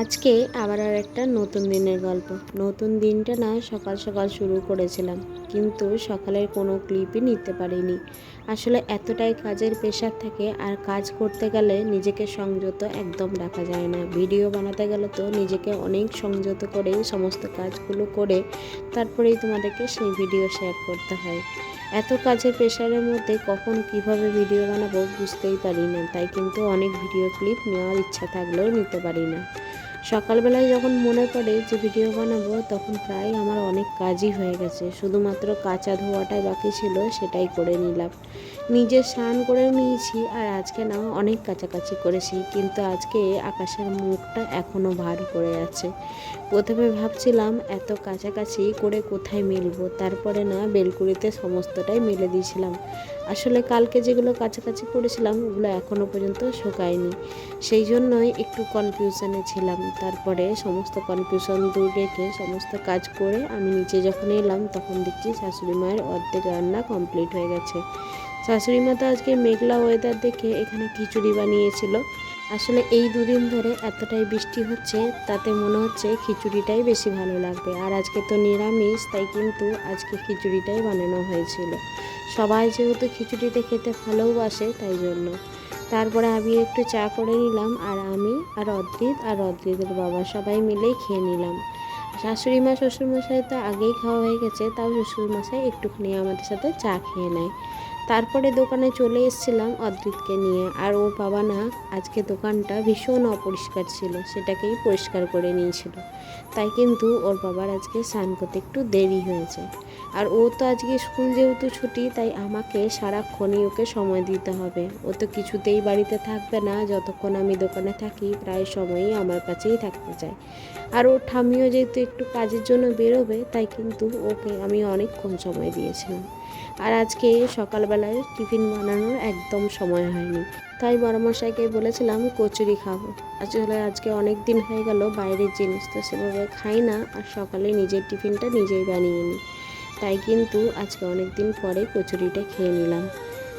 আজকে আবার আর একটা নতুন দিনের গল্প। নতুন দিনটা না সকাল সকাল শুরু করেছিলাম, কিন্তু সকালের কোনো ক্লিপই নিতে পারিনি। আসলে এতটাই কাজের প্রেশার থাকে, আর কাজ করতে গেলে নিজেকে সংযত একদম রাখা যায় না। ভিডিও বানাতে গেলে তো নিজেকে অনেক সংযত করে সমস্ত কাজগুলো করে তারপরেই তোমাদেরকে সেই ভিডিও শেয়ার করতে হয়। এত কাজের প্রেশারের মধ্যে কখন কিভাবে ভিডিও বানাবো বুঝতেই পারি না, তাই কিন্তু অনেক ভিডিও ক্লিপ নেওয়ার ইচ্ছা থাকলেও নিতে পারি না। সকালবেলায় যখন মনে পড়ে যে ভিডিও বানাবো, তখন প্রায় আমার অনেক কাজই হয়ে গেছে, শুধুমাত্র কাচা ধোয়াটাই বাকি ছিল, সেটাই করে নিলাম। নিজে স্নান করেও নিয়েছি, আর আজকে না অনেক কাছাকাছি করেছি, কিন্তু আজকে আকাশের মুখটা এখনও ভার করে আছে। প্রথমে ভাবছিলাম এত কাছাকাছি করে কোথায় মিলবো, তারপরে না বেলকুড়িতে সমস্তটাই মেলে দিয়েছিলাম। আসলে কালকে যেগুলো কাছাকাছি করেছিলাম ওগুলো এখনও পর্যন্ত শুকায়নি, সেই জন্যই একটু কনফিউশনে ছিলাম। তারপরে সমস্ত কনফিউশন দূর রেখে সমস্ত কাজ করে আমি নিচে যখন এলাম, তখন দেখছি শাশুড়ি মায়ের অর্ধেক রান্না কমপ্লিট হয়ে গেছে। শাশুড়ি মা তো আজকে মেঘলা ওয়েদার দেখে এখানে খিচুড়ি বানিয়েছিল। আসলে এই দুদিন ধরে এতটাই বৃষ্টি হচ্ছে, তাতে মনে হচ্ছে খিচুড়িটাই বেশি ভালো লাগবে। আর আজকে তো নিরামিষ, তাই কিন্তু আজকে খিচুড়িটাই বানানো হয়েছিল। সবাই যেহেতু খিচুড়িটা খেতে ভালোবাসে, তাই জন্য। তারপরে আমি একটু চা করে নিলাম, আর আমি আর অদ্রিত আর অদ্রিতের বাবা সবাই মিলেই খেয়ে নিলাম। শাশুড়ি মা শ্বশুরমশাই তো আগেই খাওয়া হয়ে গেছে, তাও শ্বশুরমশাই একটুখানি আমাদের সাথে চা খেয়ে নেয়। তারপরে দোকানে চলে এসেছিলাম অদ্রিতকে নিয়ে, আর ওর বাবা না আজকে দোকানটা ভীষণ অপরিষ্কার ছিল, সেটাকেই পরিষ্কার করে নিয়েছিল। তাই কিন্তু ওর বাবার আজকে স্নান করতে একটু দেরি হয়েছে। আর ও তো আজকে স্কুল যেহেতু ছুটি, তাই আমাকে সারাক্ষণই ওকে সময় দিতে হবে। ও তো কিছুতেই বাড়িতে থাকবে না, যতক্ষণ আমি দোকানে থাকি প্রায় সময়ই আমার কাছেই থাকতে চায়। আর ওর ঠাম্মিও যেহেতু একটু কাজের জন্য বেরোবে, তাই কিন্তু ওকে আমি অনেকক্ষণ সময় দিয়েছিলাম। আর আজকে সকালবেলায় টিফিন বানানোর একদম সময় হয়নি, তাই বড়মশাইকে বলেছিলাম কচুরি খাবো। আসলে আজকে অনেক দিন হয়ে গেল বাইরের জিনিস তো সেভাবে খাই না, আর সকালে নিজের টিফিনটা নিজেই বানিয়ে নিই, তাই কিন্তু আজকে অনেক দিন পরে কচুরিটা খেয়ে নিলাম।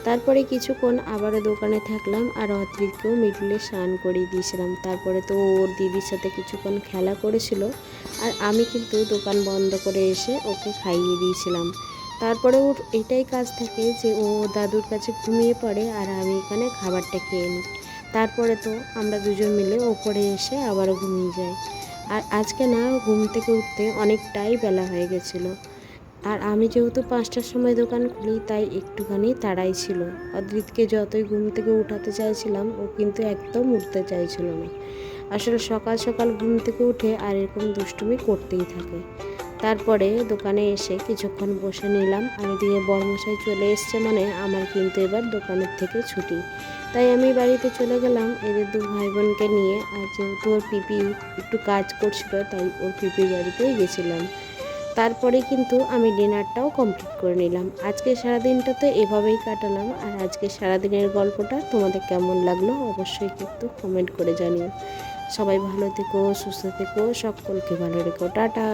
তারপরে কিছুক্ষণ আবারও দোকানে থাকলাম, আর অদ্রিতকেও মিডলে স্নান করিয়ে দিয়েছিলাম। তারপরে তো ওর দিদির সাথে কিছুক্ষণ খেলা করেছিল, আর আমি কিন্তু দোকান বন্ধ করে এসে ওকে খাইয়ে দিয়েছিলাম। তারপরে ওর এটাই কাজ থাকে যে ও দাদুর কাছে ঘুমিয়ে পড়ে, আর আমি এখানে খাবারটা খেয়ে নিই। তারপরে তো আমরা দুজন মিলে ওপরে এসে আবারও ঘুমিয়ে যাই। আর আজকে না ঘুম থেকে উঠতে অনেকটাই বেলা হয়ে গেছিলো। আর আমি যেহেতু 5টার সময় দোকান খুলি, তাই একটুখানি তাড়াই ছিল। অদ্রিতকে যতই ঘুম থেকে উঠাতে চাইছিলাম, ও কিন্তু একদম উঠতে চাইছিল না। আসলে সকাল সকাল ঘুম থেকে উঠে আর এরকম দুষ্টুমি করতেই থাকে। তারপরে দোকানে এসে কিছুক্ষণ বসে নিলাম, আর এদিকে বরমশাই চলে এসছে, মানে আমার কিন্তু এবার দোকানের থেকে ছুটি। তাই আমি বাড়িতে চলে গেলাম এদের দু ভাই বোনকে নিয়ে। আর যেহেতু ওর পিপি একটু কাজ করছিল, তাই ওর পিপির বাড়িতেই গেছিলাম। তারপরে কিন্তু আমি ডিনারটাও কমপ্লিট করে নিলাম। আজকে সারাদিনটা তো এভাবেই কাটালাম। আর আজকে সারাদিনের গল্পটা তোমাদের কেমন লাগলো অবশ্যই কিন্তু কমেন্ট করে জানিও। সবাই ভালো থেকো, সুস্থ থেকো, সকলকে ভালো রেখো, টাটা।